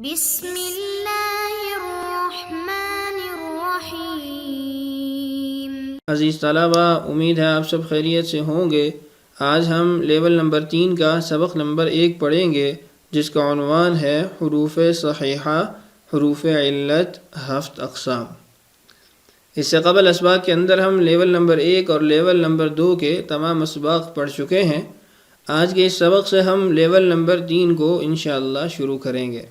بسم اللہ الرحمن الرحیم۔ عزیز طلبہ، امید ہے آپ سب خیریت سے ہوں گے۔ آج ہم لیول نمبر 3 کا سبق نمبر 1 پڑھیں گے، جس کا عنوان ہے حروف صحیحہ، حروف علت، 7 اقسام۔ اس سے قبل اسباق کے اندر ہم لیول نمبر 1 اور لیول نمبر 2 کے تمام اسباق پڑھ چکے ہیں۔ آج کے اس سبق سے ہم لیول نمبر 3 کو انشاءاللہ شروع کریں گے۔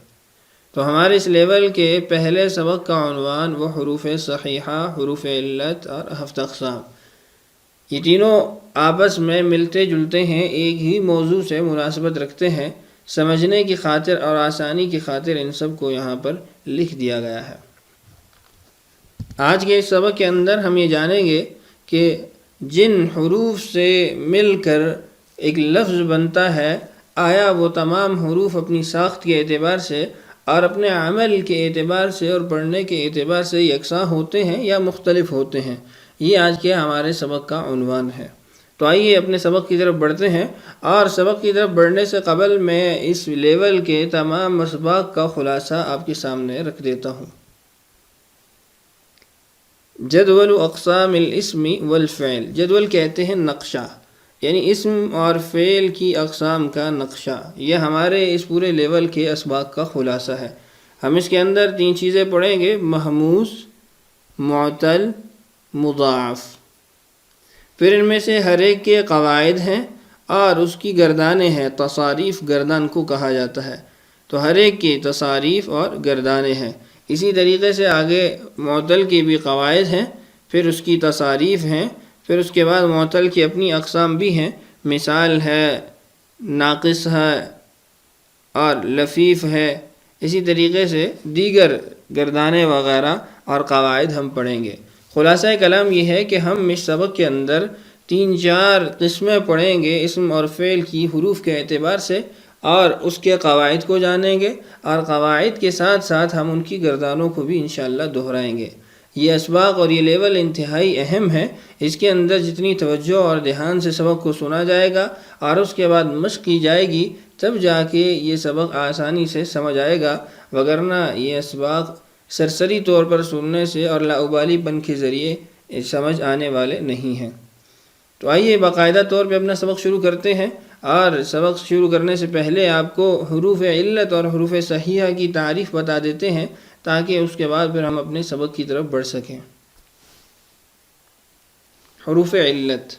تو ہمارے اس لیول کے پہلے سبق کا عنوان وہ حروف صحیحہ، حروف علت اور 7 اقسام۔ یہ تینوں آپس میں ملتے جلتے ہیں، ایک ہی موضوع سے مناسبت رکھتے ہیں۔ سمجھنے کی خاطر اور آسانی کی خاطر ان سب کو یہاں پر لکھ دیا گیا ہے۔ آج کے اس سبق کے اندر ہم یہ جانیں گے کہ جن حروف سے مل کر ایک لفظ بنتا ہے، آیا وہ تمام حروف اپنی ساخت کے اعتبار سے اور اپنے عمل کے اعتبار سے اور پڑھنے کے اعتبار سے یکساں ہوتے ہیں یا مختلف ہوتے ہیں؟ یہ آج کے ہمارے سبق کا عنوان ہے۔ تو آئیے اپنے سبق کی طرف بڑھتے ہیں، اور سبق کی طرف بڑھنے سے قبل میں اس لیول کے تمام اسباق کا خلاصہ آپ کے سامنے رکھ دیتا ہوں۔ جدول اقسام الاسم والفعل، جدول کہتے ہیں نقشہ، یعنی اسم اور فعل کی اقسام کا نقشہ۔ یہ ہمارے اس پورے لیول کے اسباق کا خلاصہ ہے۔ ہم اس کے اندر 3 چیزیں پڑھیں گے: محموس، معتل، مضاعف۔ پھر ان میں سے ہر ایک کے قواعد ہیں اور اس کی گردانیں ہیں۔ تصاریف گردان کو کہا جاتا ہے، تو ہر ایک کی تصاریف اور گردانیں ہیں۔ اسی طریقے سے آگے معتل کی بھی قواعد ہیں، پھر اس کی تصاریف ہیں، پھر اس کے بعد معتل کی اپنی اقسام بھی ہیں۔ مثال ہے، ناقص ہے اور لفیف ہے۔ اسی طریقے سے دیگر گردانے وغیرہ اور قواعد ہم پڑھیں گے۔ خلاصہ کلام یہ ہے کہ ہم اس سبق کے اندر 3-4 قسمیں پڑھیں گے اسم اور فعل کی حروف کے اعتبار سے، اور اس کے قواعد کو جانیں گے، اور قواعد کے ساتھ ساتھ ہم ان کی گردانوں کو بھی انشاءاللہ دہرائیں گے۔ یہ اسباق اور یہ لیول انتہائی اہم ہے۔ اس کے اندر جتنی توجہ اور دھیان سے سبق کو سنا جائے گا اور اس کے بعد مشق کی جائے گی، تب جا کے یہ سبق آسانی سے سمجھ آئے گا، وگرنہ یہ اسباق سرسری طور پر سننے سے اور لاابالی پن کے ذریعے سمجھ آنے والے نہیں ہیں۔ تو آئیے باقاعدہ طور پہ اپنا سبق شروع کرتے ہیں، اور سبق شروع کرنے سے پہلے آپ کو حروف علت اور حروف صحیحہ کی تعریف بتا دیتے ہیں، تاکہ اس کے بعد پھر ہم اپنے سبق کی طرف بڑھ سکیں۔ حروف علت: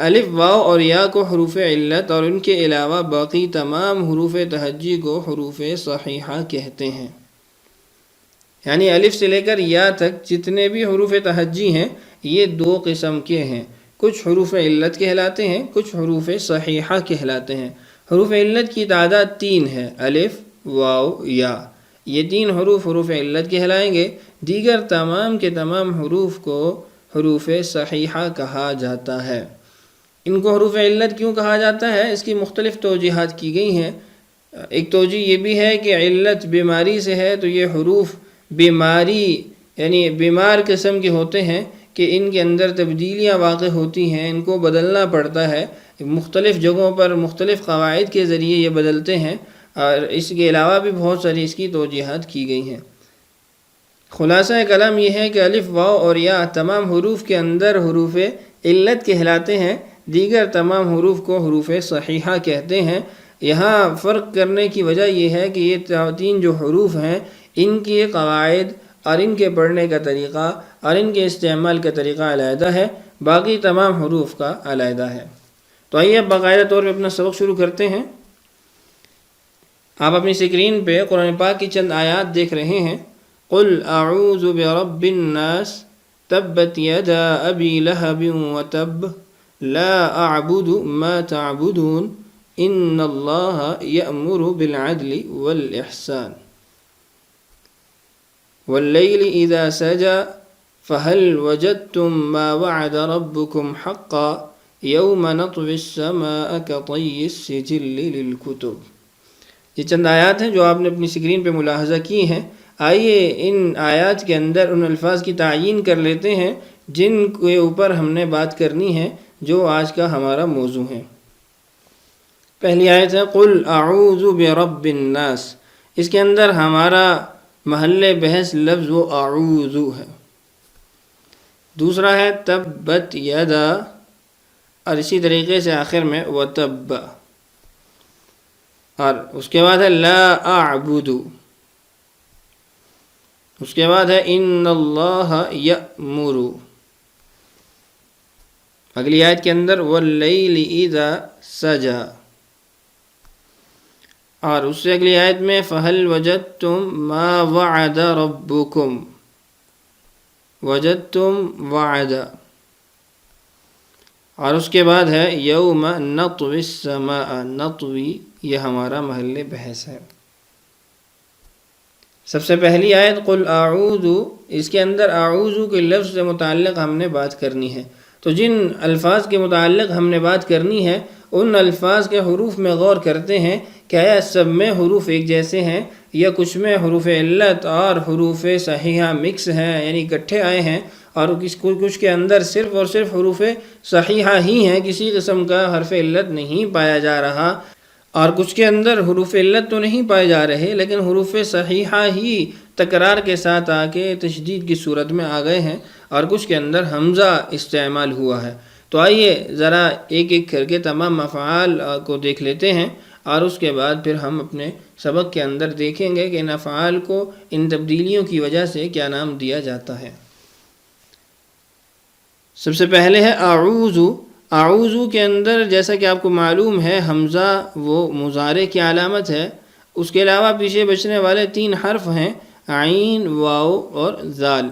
الف، واو اور یا کو حروف علت، اور ان کے علاوہ باقی تمام حروف تہجی کو حروف صحیحہ کہتے ہیں۔ یعنی الف سے لے کر یا تک جتنے بھی حروف تہجی ہیں، یہ 2 قسم کے ہیں۔ کچھ حروف علت کہلاتے ہیں، کچھ حروف صحیحہ کہلاتے ہیں۔ حروف علت کی تعداد 3 ہے: الف، واو، یا۔ یہ 3 حروف حروف علت کہلائیں گے۔ دیگر تمام کے تمام حروف کو حروف صحیحہ کہا جاتا ہے۔ ان کو حروف علت کیوں کہا جاتا ہے، اس کی مختلف توجیحات کی گئی ہیں۔ ایک توجیہ یہ بھی ہے کہ علت بیماری سے ہے، تو یہ حروف بیماری یعنی بیمار قسم کے ہوتے ہیں کہ ان کے اندر تبدیلیاں واقع ہوتی ہیں، ان کو بدلنا پڑتا ہے، مختلف جگہوں پر مختلف قواعد کے ذریعے یہ بدلتے ہیں، اور اس کے علاوہ بھی بہت ساری اس کی توجیحات کی گئی ہیں۔ خلاصہ کلام یہ ہے کہ الف، واو اور یا تمام حروف کے اندر حروف علت کہلاتے ہیں، دیگر تمام حروف کو حروف صحیحہ کہتے ہیں۔ یہاں فرق کرنے کی وجہ یہ ہے کہ یہ 3 جو حروف ہیں، ان کے قواعد اور ان کے پڑھنے کا طریقہ اور ان کے استعمال کا طریقہ علیحدہ ہے، باقی تمام حروف کا علیحدہ ہے۔ تو آئیے اب باقاعدہ طور پہ اپنا سبق شروع کرتے ہیں۔ آپ اپنی اسکرین پہ قرآن پاک کی چند آیات دیکھ رہے ہیں۔ قل اعوذ برب الناس تبت یدا ابی لہب وتب لا اعبد ما تعبدون ان اللہ یأمر بالعدل والاحسان واللیل اذا سجى فهل وجدتم ما وعد ربكم حقا یوم نطوی السماء كطی السجل للکتب۔ یہ چند آیات ہیں جو آپ نے اپنی اسکرین پہ ملاحظہ کی ہیں۔ آئیے ان آیات کے اندر ان الفاظ کی تعیین کر لیتے ہیں جن کے اوپر ہم نے بات کرنی ہے، جو آج کا ہمارا موضوع ہے۔ پہلی آیت ہے قل اعوذ برب الناس۔ اس کے اندر ہمارا محل بحث لفظ وہ اعوذ ہے. دوسرا ہے تبت یدا، اور اسی طریقے سے آخر میں وتب، اور اس کے بعد ہے لا اعبد، اس کے بعد ہے ان اللہ یأمر. اگلی آیت کے اندر واللیل اذا سجا، اور اس سے اگلی آیت میں فہل وجدتم ما وعد ربکم، وجدتم وعد، اور اس کے بعد ہے یوم نطوی السماء، نطوی یہ ہمارا محل بحث ہے. سب سے پہلی آیت قل اعوذ، اس کے اندر اعوذ کے لفظ سے متعلق ہم نے بات کرنی ہے. تو جن الفاظ کے متعلق ہم نے بات کرنی ہے ان الفاظ کے حروف میں غور کرتے ہیں کہ آیا سب میں حروف ایک جیسے ہیں یا کچھ میں حروف علت اور حروف صحیحہ مکس ہیں، یعنی اکٹھے آئے ہیں، اور کچھ کے اندر صرف اور صرف حروف صحیحہ ہی ہیں، کسی قسم کا حرف علت نہیں پایا جا رہا، اور کچھ کے اندر حروف علت تو نہیں پائے جا رہے لیکن حروف صحیحہ ہی تکرار کے ساتھ آ کے تشدید کی صورت میں آ گئے ہیں، اور کچھ کے اندر حمزہ استعمال ہوا ہے. تو آئیے ذرا ایک ایک کر کے تمام افعال کو دیکھ لیتے ہیں، اور اس کے بعد پھر ہم اپنے سبق کے اندر دیکھیں گے کہ ان افعال کو ان تبدیلیوں کی وجہ سے کیا نام دیا جاتا ہے. سب سے پہلے ہے اعوذ. اعوذ کے اندر جیسا کہ آپ کو معلوم ہے حمزہ وہ مضارع کی علامت ہے. اس کے علاوہ پیچھے بچنے والے 3 حرف ہیں عین، واو اور ذال.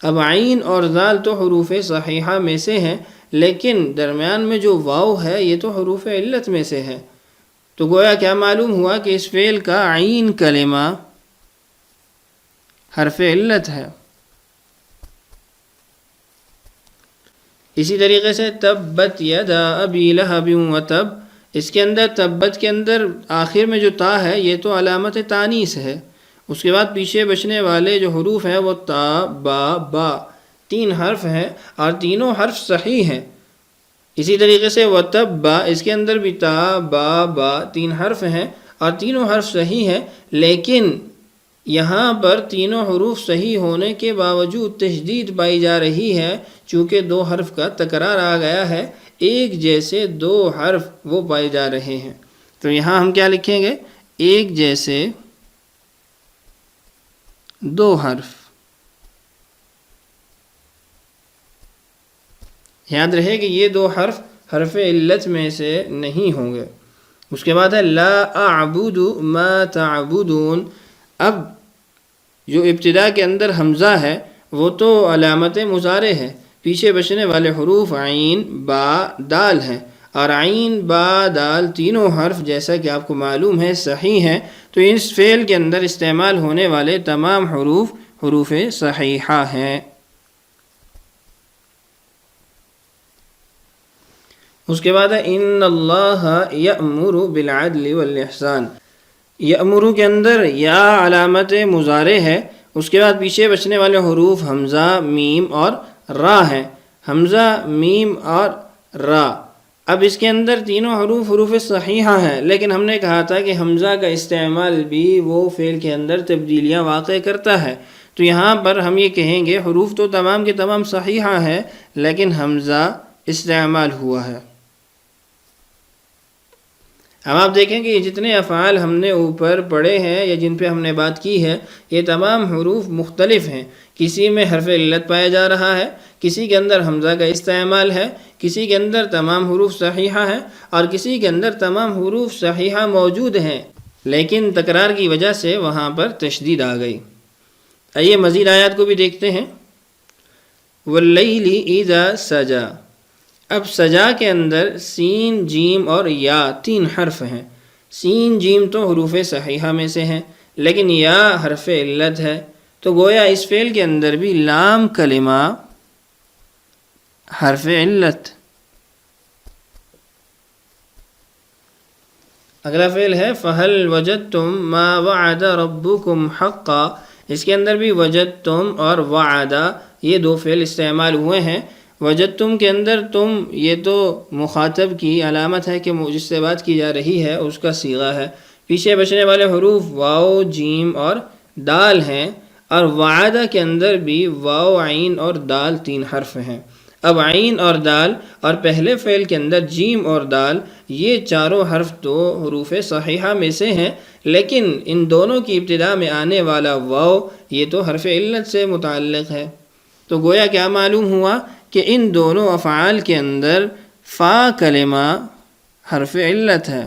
اب عین اور ذال تو حروف صحیحہ میں سے ہیں، لیکن درمیان میں جو واو ہے یہ تو حروف علت میں سے ہے. تو گویا کیا معلوم ہوا کہ اس فعل کا عین کلمہ حرف علت ہے. اسی طریقے سے تبت یدا ابی لہب وتب، اس کے اندر تبت کے اندر آخر میں جو تا ہے یہ تو علامت تانیث ہے. اس کے بعد پیچھے بچنے والے جو حروف ہیں وہ تا، با، با، 3 حرف ہیں اور تینوں حرف صحیح ہیں. اسی طریقے سے وتب، اس کے اندر بھی تا، با، با 3 حرف ہیں اور تینوں حرف صحیح ہیں، لیکن یہاں پر تینوں حروف صحیح ہونے کے باوجود تشدید پائی جا رہی ہے، چونکہ 2 حرف کا تکرار آ گیا ہے، ایک جیسے 2 حرف وہ پائے جا رہے ہیں. تو یہاں ہم کیا لکھیں گے؟ ایک جیسے 2 حرف. یاد رہے کہ یہ 2 حرف حرف علت میں سے نہیں ہوں گے. اس کے بعد ہے لا اعبد ما تعبدون. اب جو ابتدا کے اندر حمزہ ہے وہ تو علامت مضارع ہے، پیچھے بچنے والے حروف عین، با، دال ہیں، اور عین، با، دال تینوں حرف جیسا کہ آپ کو معلوم ہے صحیح ہیں. تو اس فعل کے اندر استعمال ہونے والے تمام حروف حروف صحیحہ ہیں. اس کے بعد ہے ان اللہ یأمر بالعدل والاحسان. یأمر کے اندر یا علامت مضارع ہے، اس کے بعد پیچھے بچنے والے حروف حمزہ، میم اور را ہیں. حمزہ، میم اور را. اب اس کے اندر تینوں حروف حروف صحیحہ ہیں، لیکن ہم نے کہا تھا کہ حمزہ کا استعمال بھی وہ فعل کے اندر تبدیلیاں واقع کرتا ہے. تو یہاں پر ہم یہ کہیں گے حروف تو تمام کے تمام صحیحہ ہیں لیکن حمزہ استعمال ہوا ہے. اب آپ دیکھیں کہ یہ جتنے افعال ہم نے اوپر پڑھے ہیں یا جن پہ ہم نے بات کی ہے یہ تمام حروف مختلف ہیں. کسی میں حرف علت پایا جا رہا ہے، کسی کے اندر حمزہ کا استعمال ہے، کسی کے اندر تمام حروف صحیحہ ہیں، اور کسی کے اندر تمام حروف صحیحہ موجود ہیں لیکن تکرار کی وجہ سے وہاں پر تشدید آ گئی. آئیے مزید آیات کو بھی دیکھتے ہیں. واللیل اذا سجا. اب سجا کے اندر سین، جیم اور یا 3 حرف ہیں. سین، جیم تو حروف صحیحہ میں سے ہیں لیکن یا حرف علت ہے. تو گویا اس فعل کے اندر بھی لام کلمہ حرف علت. اگلا فعل ہے فہل وجدتم ما وعد ربکم حقا. اس کے اندر بھی وجدتم اور وعدہ یہ 2 فعل استعمال ہوئے ہیں. وجدتم کے اندر تم یہ تو مخاطب کی علامت ہے کہ جس سے بات کی جا رہی ہے اس کا صیغہ ہے، پیچھے بچنے والے حروف واو، جیم اور دال ہیں، اور وعدہ کے اندر بھی واو، عین اور دال 3 حرف ہیں۔ اب عین اور دال اور پہلے فعل کے اندر جیم اور دال، یہ چاروں حرف تو حروف صحیحہ میں سے ہیں، لیکن ان دونوں کی ابتدا میں آنے والا واو یہ تو حرف علت سے متعلق ہے۔ تو گویا کیا معلوم ہوا کہ ان دونوں افعال کے اندر فا کلمہ حرف علت ہے۔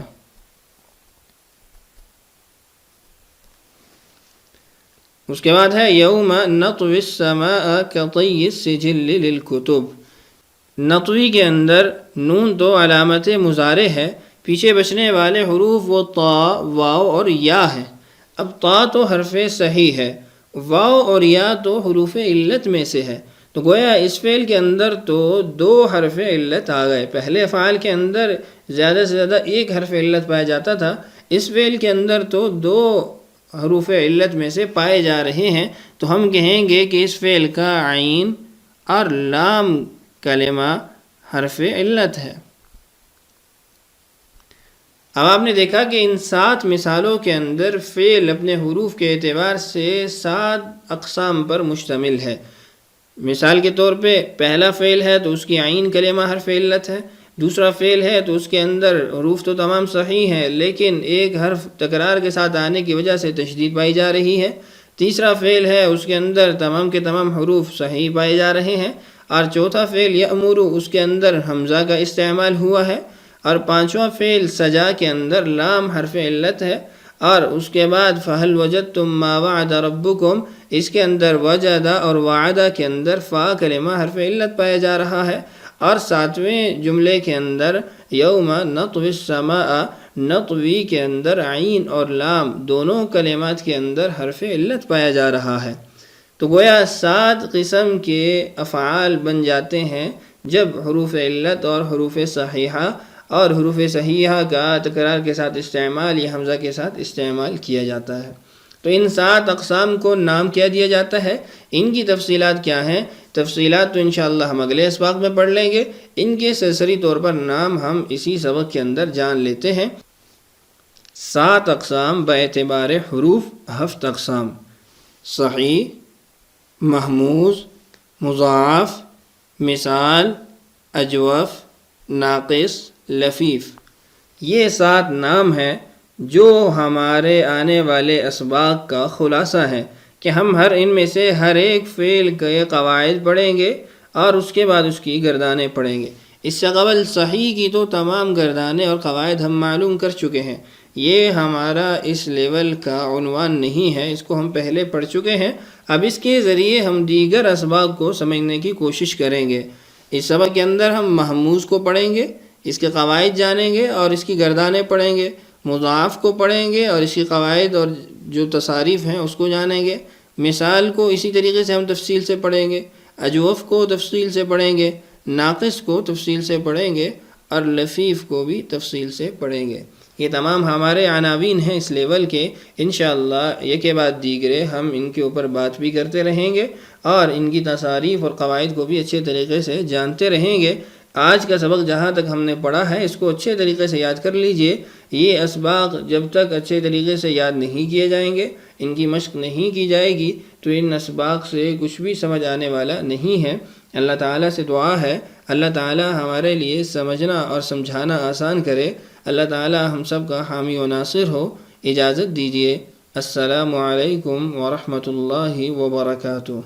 اس کے بعد ہے یوم نطوی السماء کطی السجل للکتب۔ نطوی کے اندر نون تو علامت مضارع ہے، پیچھے بچنے والے حروف وہ طا، واو اور یا ہے۔ اب طا تو حرف صحیح ہے، واو اور یا تو حروف علت میں سے ہے، تو گویا اس فعل کے اندر تو 2 حرف علت آ گئے۔ پہلے افعال کے اندر زیادہ سے زیادہ 1 حرف علت پایا جاتا تھا، اس فعل کے اندر تو 2 حروف علت میں سے پائے جا رہے ہیں، تو ہم کہیں گے کہ اس فعل کا عین اور لام کلمہ حرف علت ہے۔ اب آپ نے دیکھا کہ ان 7 مثالوں کے اندر فعل اپنے حروف کے اعتبار سے 7 اقسام پر مشتمل ہے۔ مثال کے طور پہ پہلا فعل ہے تو اس کی عین کلمہ حرف علت ہے، دوسرا فعل ہے تو اس کے اندر حروف تو تمام صحیح ہیں لیکن ایک حرف تکرار کے ساتھ آنے کی وجہ سے تشدید پائی جا رہی ہے، تیسرا فعل ہے اس کے اندر تمام کے تمام حروف صحیح پائے جا رہے ہیں، اور چوتھا فعل یأمر اس کے اندر حمزہ کا استعمال ہوا ہے، اور پانچواں فعل سجا کے اندر لام حرف علت ہے، اور اس کے بعد فَهَلْ وَجَدْتُم مَّا وَعَدَ رَبُّكُمْ اس کے اندر وجدہ اور وعدہ کے اندر فا کلمہ حرف علت پایا جا رہا ہے، اور 7ویں جملے کے اندر یوم نطوی السماء نطوی کے اندر عین اور لام دونوں کلمات کے اندر حرف علت پایا جا رہا ہے۔ تو گویا 7 قسم کے افعال بن جاتے ہیں جب حروف علت اور حروف صحیحہ اور حروف صحیحہ کا تکرار کے ساتھ استعمال یا حمزہ کے ساتھ استعمال کیا جاتا ہے۔ تو ان 7 اقسام کو نام کیا دیا جاتا ہے، ان کی تفصیلات کیا ہیں؟ تفصیلات تو انشاءاللہ ہم اگلے اسباق میں پڑھ لیں گے، ان کے سرسری طور پر نام ہم اسی سبق کے اندر جان لیتے ہیں۔ 7 اقسام باعتبار حروف 7 اقسام: صحیح، محموز، مضاعف، مثال، اجوف، ناقص، لفیف۔ یہ 7 نام ہیں جو ہمارے آنے والے اسباق کا خلاصہ ہے کہ ہم ان میں سے ہر ایک فعل کے قواعد پڑھیں گے اور اس کے بعد اس کی گردانیں پڑھیں گے۔ اس سے قبل صحیح کی تو تمام گردانیں اور قواعد ہم معلوم کر چکے ہیں، یہ ہمارا اس لیول کا عنوان نہیں ہے، اس کو ہم پہلے پڑھ چکے ہیں۔ اب اس کے ذریعے ہم دیگر اسباق کو سمجھنے کی کوشش کریں گے۔ اس سبق کے اندر ہم محموز کو پڑھیں گے، اس کے قواعد جانیں گے اور اس کی گردانیں پڑھیں گے، مضاعف کو پڑھیں گے اور اس کی قواعد اور جو تصاریف ہیں اس کو جانیں گے، مثال کو اسی طریقے سے ہم تفصیل سے پڑھیں گے، اجوف کو تفصیل سے پڑھیں گے، ناقص کو تفصیل سے پڑھیں گے اور لفیف کو بھی تفصیل سے پڑھیں گے۔ یہ تمام ہمارے عناوین ہیں اس لیول کے، انشاءاللہ ایک کے بعد دیگرے ہم ان کے اوپر بات بھی کرتے رہیں گے اور ان کی تصاریف اور قواعد کو بھی اچھے طریقے سے جانتے رہیں گے۔ آج کا سبق جہاں تک ہم نے پڑھا ہے اس کو اچھے طریقے سے یاد کر لیجئے۔ یہ اسباق جب تک اچھے طریقے سے یاد نہیں کیے جائیں گے، ان کی مشق نہیں کی جائے گی تو ان اسباق سے کچھ بھی سمجھ آنے والا نہیں ہے۔ اللہ تعالیٰ سے دعا ہے اللہ تعالیٰ ہمارے لیے سمجھنا اور سمجھانا آسان کرے۔ اللہ تعالیٰ ہم سب کا حامی و ناصر ہو۔ اجازت دیجیے، السلام علیکم ورحمۃ اللہ وبرکاتہ۔